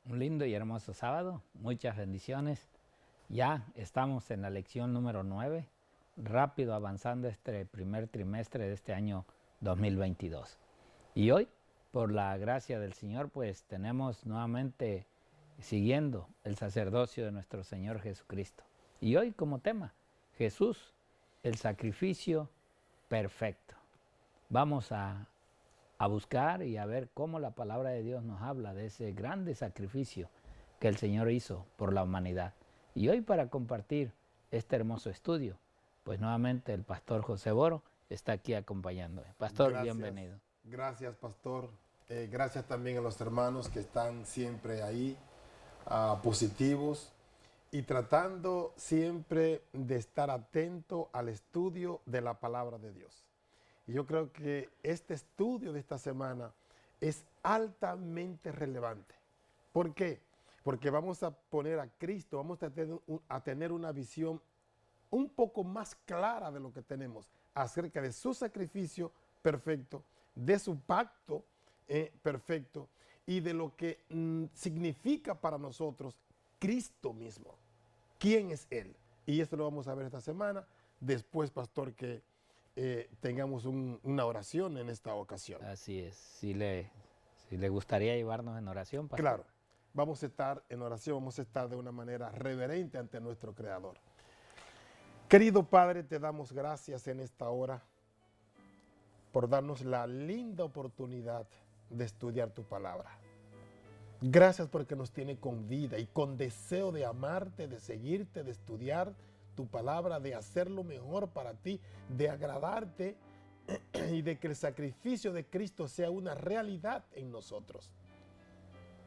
Un lindo y hermoso sábado, muchas bendiciones. Ya estamos en la lección número 9, rápido avanzando este primer trimestre de este año 2022. Y hoy, por la gracia del Señor, pues tenemos nuevamente siguiendo el sacerdocio de nuestro Señor Jesucristo. Y hoy como tema, Jesús, el sacrificio perfecto. Vamos a buscar y a ver cómo la palabra de Dios nos habla de ese grande sacrificio que el Señor hizo por la humanidad. Y hoy para compartir este hermoso estudio, pues nuevamente el pastor José Boro está aquí acompañándome. Pastor, Gracias, bienvenido. gracias pastor. Gracias también a los hermanos que están siempre ahí, positivos y tratando siempre de estar atento al estudio de la palabra de Dios. Y yo creo que este estudio de esta semana es altamente relevante. ¿Por qué? Porque vamos a poner a Cristo, vamos a tener una visión un poco más clara de lo que tenemos acerca de su sacrificio perfecto, de su pacto perfecto y de lo que significa para nosotros Cristo mismo. ¿Quién es Él? Y esto lo vamos a ver esta semana. Después, pastor, que tengamos una oración en esta ocasión. Así es. Si le gustaría llevarnos en oración, pastor. Claro, vamos a estar en oración, vamos a estar de una manera reverente ante nuestro Creador. Querido Padre, te damos gracias en esta hora por darnos la linda oportunidad de estudiar tu palabra. Gracias porque nos tiene con vida y con deseo de amarte, de seguirte, de estudiar tu palabra, de hacerlo mejor para ti, de agradarte y de que el sacrificio de Cristo sea una realidad en nosotros.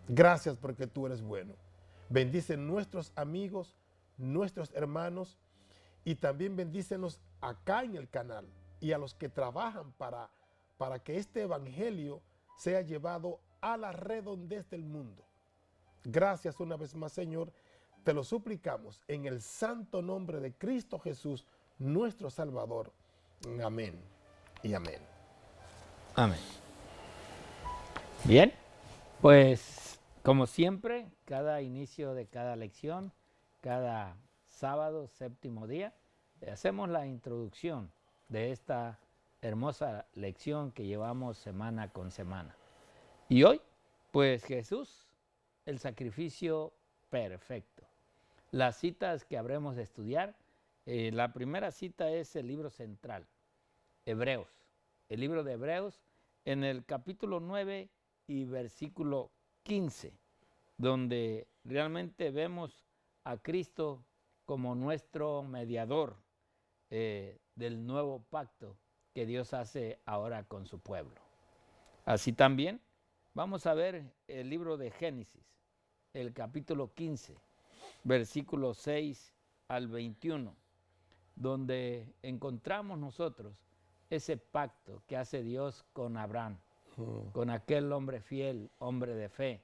Gracias porque tú eres bueno. Bendice nuestros amigos, nuestros hermanos y también bendícenos acá en el canal y a los que trabajan para que este evangelio sea llevado a la redondez del mundo. Gracias una vez más, Señor. Te lo suplicamos en el santo nombre de Cristo Jesús, nuestro Salvador. Amén y amén. Amén. Bien, pues como siempre, cada inicio de cada lección, cada sábado, séptimo día, hacemos la introducción de esta hermosa lección que llevamos semana con semana. Y hoy, pues Jesús, el sacrificio perfecto. Las citas que habremos de estudiar, la primera cita es el libro central, Hebreos. El libro de Hebreos en el capítulo 9 y versículo 15, donde realmente vemos a Cristo como nuestro mediador del nuevo pacto que Dios hace ahora con su pueblo. Así también vamos a ver el libro de Génesis, el capítulo 15, versículos 6 al 21, donde encontramos nosotros ese pacto que hace Dios con Abraham, con aquel hombre fiel, hombre de fe.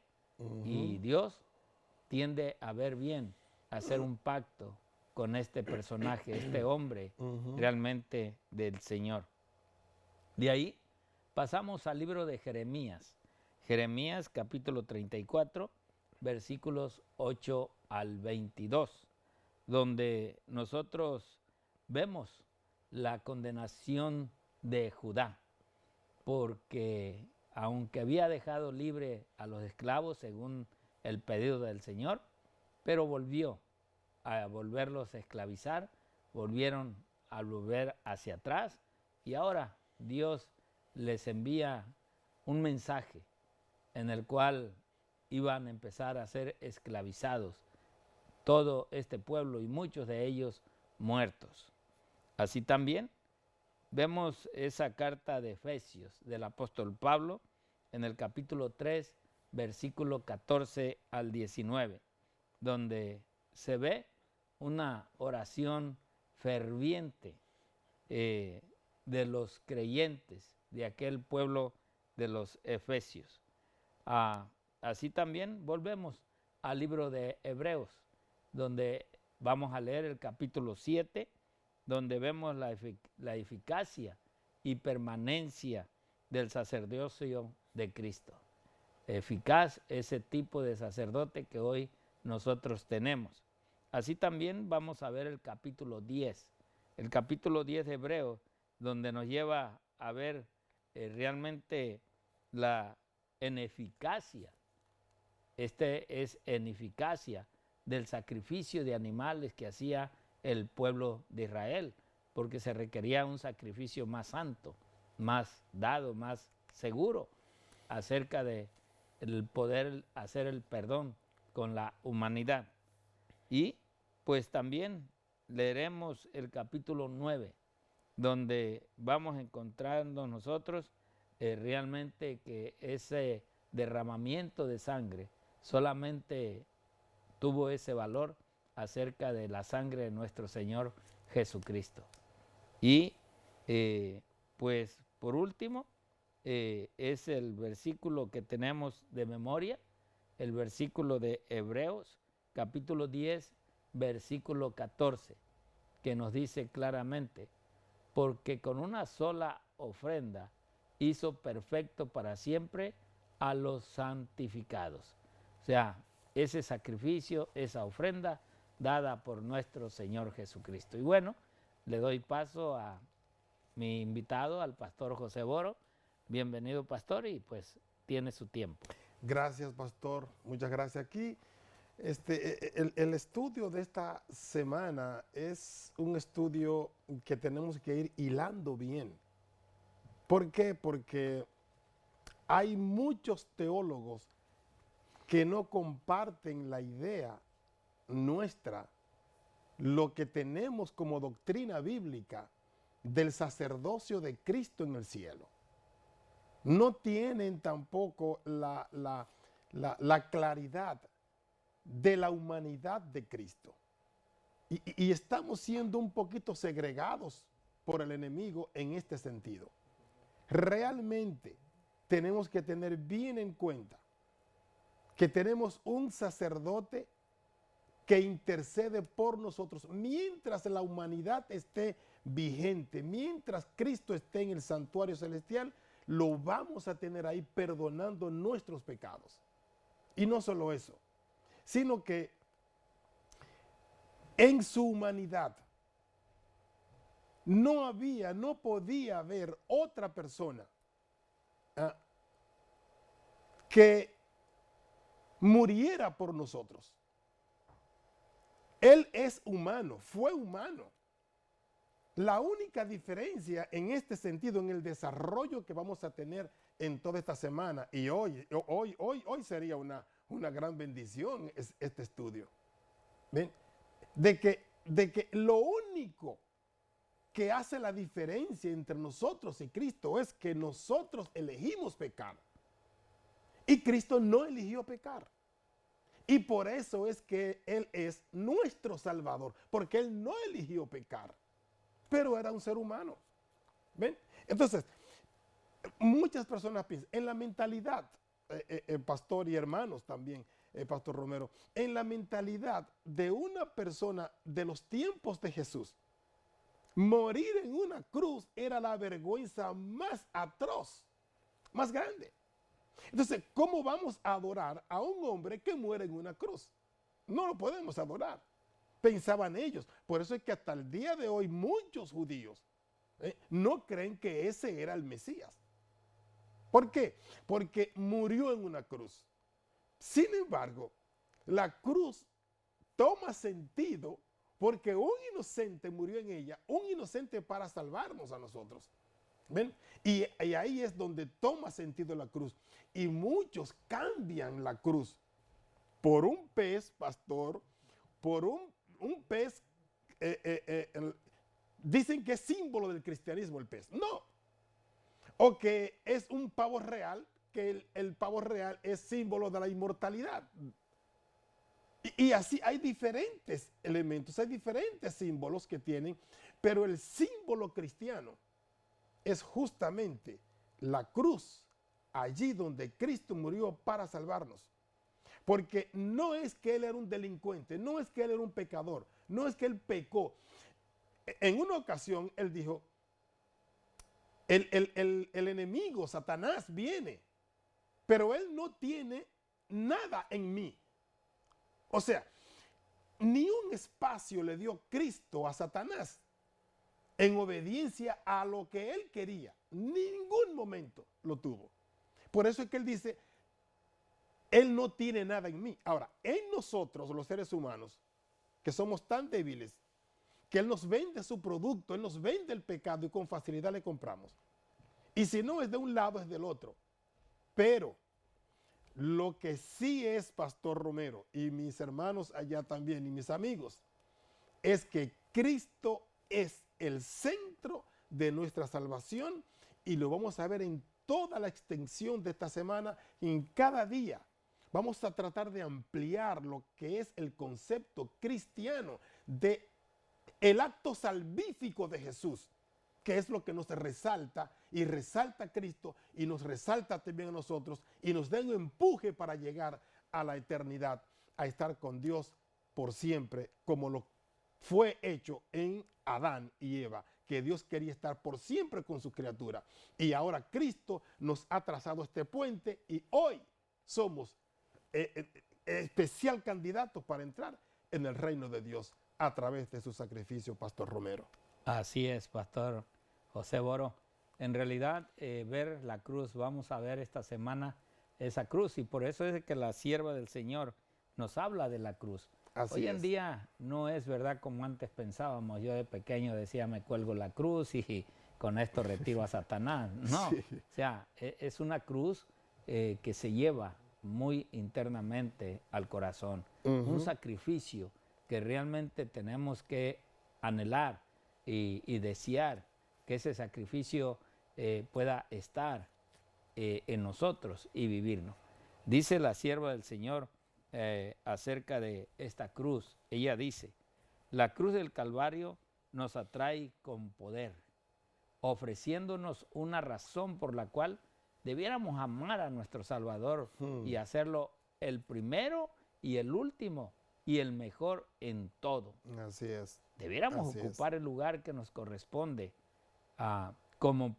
Y Dios tiende a ver bien, a hacer un pacto con este personaje, este hombre realmente del Señor. De ahí pasamos al libro de Jeremías. Jeremías capítulo 34, versículos 8 al 22, donde nosotros vemos la condenación de Judá, porque aunque había dejado libre a los esclavos según el pedido del Señor, pero volvió a volverlos a esclavizar, volvieron a volver hacia atrás y ahora Dios les envía un mensaje en el cual iban a empezar a ser esclavizados todo este pueblo y muchos de ellos muertos. Así también vemos esa carta de Efesios del apóstol Pablo en el capítulo 3, versículo 14 al 19, donde se ve una oración ferviente de los creyentes de aquel pueblo de los Efesios. Así también volvemos al libro de Hebreos, donde vamos a leer el capítulo 7, donde vemos la eficacia y permanencia del sacerdocio de Cristo. eficaz ese tipo de sacerdote que hoy nosotros tenemos. Así también vamos a ver el capítulo 10 de Hebreos, donde nos lleva a ver realmente la ineficacia. Es ineficacia del sacrificio de animales que hacía el pueblo de Israel, porque se requería un sacrificio más santo, más dado, más seguro acerca de el poder hacer el perdón con la humanidad. Y pues también leeremos el capítulo 9, donde vamos encontrando nosotros realmente que ese derramamiento de sangre solamente tuvo ese valor acerca de la sangre de nuestro Señor Jesucristo. Y pues por último, es el versículo que tenemos de memoria, el versículo de Hebreos, capítulo 10, versículo 14, que nos dice claramente: porque con una sola ofrenda hizo perfecto para siempre a los santificados. O sea, ese sacrificio, esa ofrenda dada por nuestro Señor Jesucristo. Y bueno, le doy paso a mi invitado, al pastor José Boro. Bienvenido, pastor, y pues tiene su tiempo. Gracias, pastor. Muchas gracias. Aquí el estudio de esta semana es un estudio que tenemos que ir hilando bien. ¿Por qué? Porque hay muchos teólogos que no comparten la idea nuestra, lo que tenemos como doctrina bíblica del sacerdocio de Cristo en el cielo. No tienen tampoco la claridad de la humanidad de Cristo. Y estamos siendo un poquito segregados por el enemigo en este sentido. Realmente tenemos que tener bien en cuenta que tenemos un sacerdote que intercede por nosotros mientras la humanidad esté vigente, mientras Cristo esté en el santuario celestial. Lo vamos a tener ahí perdonando nuestros pecados. Y no solo eso, sino que en su humanidad no podía haber otra persona que muriera por nosotros. Él es humano, fue humano. La única diferencia en este sentido, en el desarrollo que vamos a tener en toda esta semana, y hoy sería una gran bendición este estudio, ¿ven? De que lo único que hace la diferencia entre nosotros y Cristo es que nosotros elegimos pecar y Cristo no eligió pecar. Y por eso es que Él es nuestro Salvador, porque Él no eligió pecar, pero era un ser humano. ¿Ven? Entonces, muchas personas piensan, en la mentalidad, pastor y hermanos también, pastor Romero, en la mentalidad de una persona de los tiempos de Jesús, morir en una cruz era la vergüenza más atroz, más grande. Entonces, ¿cómo vamos a adorar a un hombre que muere en una cruz? No lo podemos adorar. Pensaban ellos. Por eso es que hasta el día de hoy muchos judíos no creen que ese era el Mesías. ¿Por qué? Porque murió en una cruz. Sin embargo, la cruz toma sentido porque un inocente murió en ella, un inocente para salvarnos a nosotros. ¿Ven? Y ahí es donde toma sentido la cruz. Y muchos cambian la cruz por un pez, pastor, por un pez, dicen que es símbolo del cristianismo el pez. No. O que es un pavo real, que el pavo real es símbolo de la inmortalidad. Y así hay diferentes elementos, hay diferentes símbolos que tienen, pero el símbolo cristiano es justamente la cruz, allí donde Cristo murió para salvarnos. Porque no es que Él era un delincuente, no es que Él era un pecador, no es que Él pecó. En una ocasión Él dijo, el enemigo, Satanás, viene pero Él no tiene nada en mí. O sea, ni un espacio le dio Cristo a Satanás en obediencia a lo que Él quería. Ningún momento lo tuvo. Por eso es que Él dice, Él no tiene nada en mí. Ahora, en nosotros, los seres humanos, que somos tan débiles, que Él nos vende su producto, Él nos vende el pecado y con facilidad le compramos. Y si no es de un lado, es del otro. Pero lo que sí es, Pastor Romero, y mis hermanos allá también, y mis amigos, es que Cristo es el centro de nuestra salvación y lo vamos a ver en toda la extensión de esta semana, en cada día. Vamos a tratar de ampliar lo que es el concepto cristiano de el acto salvífico de Jesús, que es lo que nos resalta y resalta a Cristo y nos resalta también a nosotros y nos da un empuje para llegar a la eternidad, a estar con Dios por siempre, como lo fue hecho en Adán y Eva, que Dios quería estar por siempre con su criatura. Y ahora Cristo nos ha trazado este puente y hoy somos especial candidatos para entrar en el reino de Dios a través de su sacrificio, Pastor Romero. Así es, Pastor José Boro. En realidad, ver la cruz, vamos a ver esta semana esa cruz, y por eso es que la sierva del Señor nos habla de la cruz. Hoy en día no es verdad como antes pensábamos. Yo de pequeño decía, me cuelgo la cruz y con esto retiro a Satanás. No, sí. O sea, es una cruz que se lleva muy internamente al corazón. Un sacrificio que realmente tenemos que anhelar y desear que ese sacrificio pueda estar en nosotros y vivirnos. Dice la sierva del Señor acerca de esta cruz. Ella dice, la cruz del Calvario nos atrae con poder, ofreciéndonos una razón por la cual debiéramos amar a nuestro Salvador y hacerlo el primero y el último y el mejor en todo. Así es. Debiéramos ocupar el lugar que nos corresponde como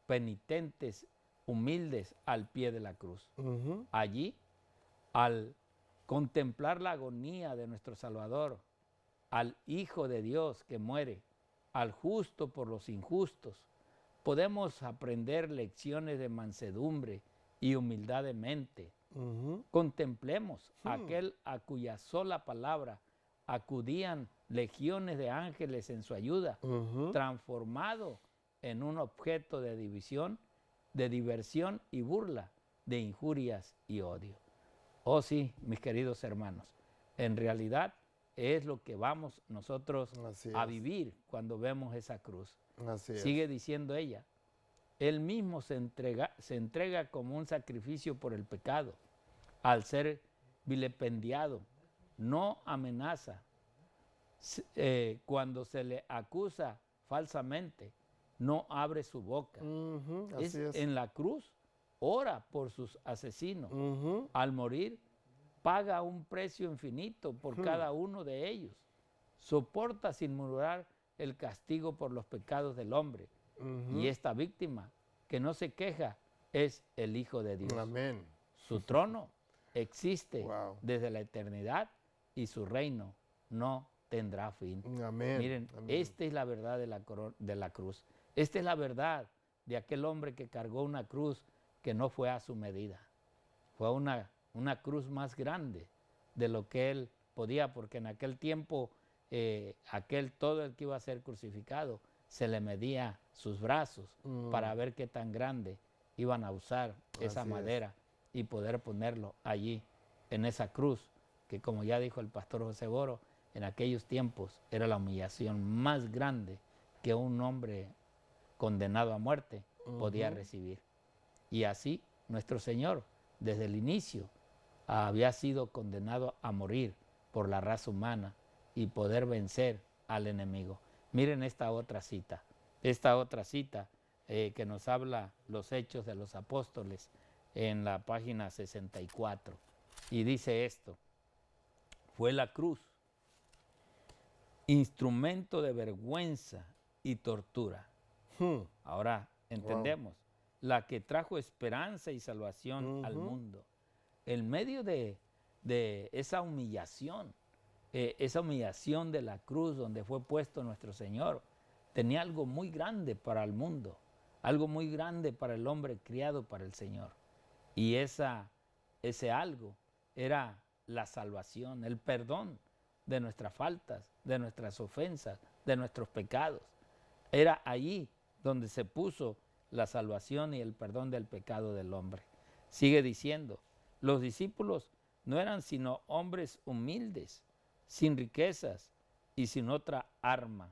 penitentes humildes al pie de la cruz. Allí, al contemplar la agonía de nuestro Salvador, al Hijo de Dios que muere, al justo por los injustos, podemos aprender lecciones de mansedumbre y humildad de mente. Contemplemos aquel a cuya sola palabra acudían legiones de ángeles en su ayuda, transformado en un objeto de división, de diversión y burla, de injurias y odio. Oh sí, mis queridos hermanos, en realidad es lo que vamos nosotros a vivir cuando vemos esa cruz. Sigue diciendo ella, Él mismo se entrega como un sacrificio por el pecado, al ser vilipendiado, no amenaza. Cuando se le acusa falsamente, no abre su boca. En la cruz, ora por sus asesinos. Al morir, paga un precio infinito por cada uno de ellos. Soporta sin murmurar el castigo por los pecados del hombre. Y esta víctima, que no se queja, es el Hijo de Dios. Amén. Su trono existe desde la eternidad y su reino no tendrá fin. Amén. Miren, esta es la verdad de la cruz. Esta es la verdad de aquel hombre que cargó una cruz que no fue a su medida. Fue una cruz más grande de lo que él podía, porque en aquel tiempo todo el que iba a ser crucificado se le medía sus brazos para ver qué tan grande iban a usar esa madera y poder ponerlo allí en esa cruz, que como ya dijo el pastor José Boro, en aquellos tiempos era la humillación más grande que un hombre condenado a muerte podía recibir. Y así nuestro Señor, desde el inicio, había sido condenado a morir por la raza humana y poder vencer al enemigo. Miren esta otra cita que nos habla los Hechos de los Apóstoles en la página 64. Y dice esto, fue la cruz, instrumento de vergüenza y tortura. Ahora entendemos la que trajo esperanza y salvación al mundo. En medio de esa humillación de la cruz donde fue puesto nuestro Señor, tenía algo muy grande para el mundo, algo muy grande para el hombre criado para el Señor. Y ese algo era la salvación, el perdón de nuestras faltas, de nuestras ofensas, de nuestros pecados. Era allí donde se puso la salvación y el perdón del pecado del hombre. Sigue diciendo, los discípulos no eran sino hombres humildes, sin riquezas y sin otra arma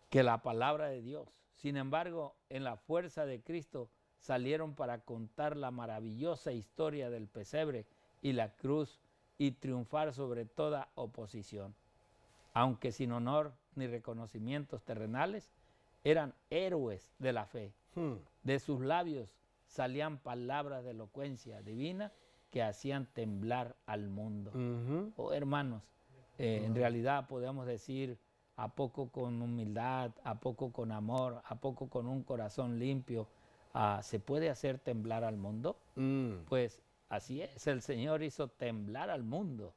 que la palabra de Dios. Sin embargo, en la fuerza de Cristo salieron para contar la maravillosa historia del pesebre y la cruz y triunfar sobre toda oposición. Aunque sin honor ni reconocimientos terrenales, eran héroes de la fe. De sus labios salían palabras de elocuencia divina que hacían temblar al mundo. Oh, hermanos, en realidad podemos decir, a poco con humildad, a poco con amor, a poco con un corazón limpio, ¿se puede hacer temblar al mundo? Pues así es, el Señor hizo temblar al mundo,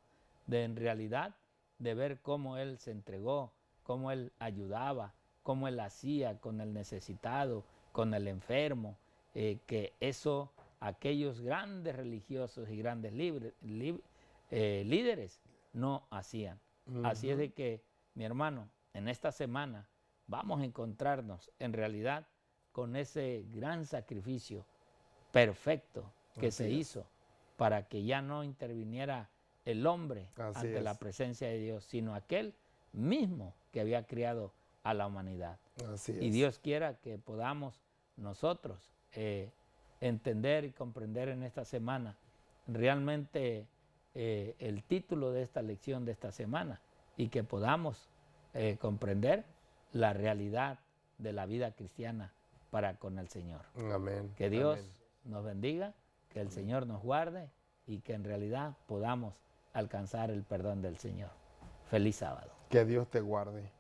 en realidad, de ver cómo Él se entregó, cómo Él ayudaba, cómo Él hacía con el necesitado, con el enfermo, que eso aquellos grandes religiosos y grandes líderes no hacían. Así es de que, mi hermano, en esta semana vamos a encontrarnos en realidad con ese gran sacrificio perfecto que se hizo para que ya no interviniera el hombre ante la presencia de Dios, sino aquel mismo que había creado a la humanidad. Y Dios quiera que podamos nosotros entender y comprender en esta semana realmente el título de esta lección de esta semana y que podamos comprender la realidad de la vida cristiana para con el Señor. Amén. Que Dios nos bendiga, que el Señor nos guarde y que en realidad podamos alcanzar el perdón del Señor. Feliz sábado. Que Dios te guarde.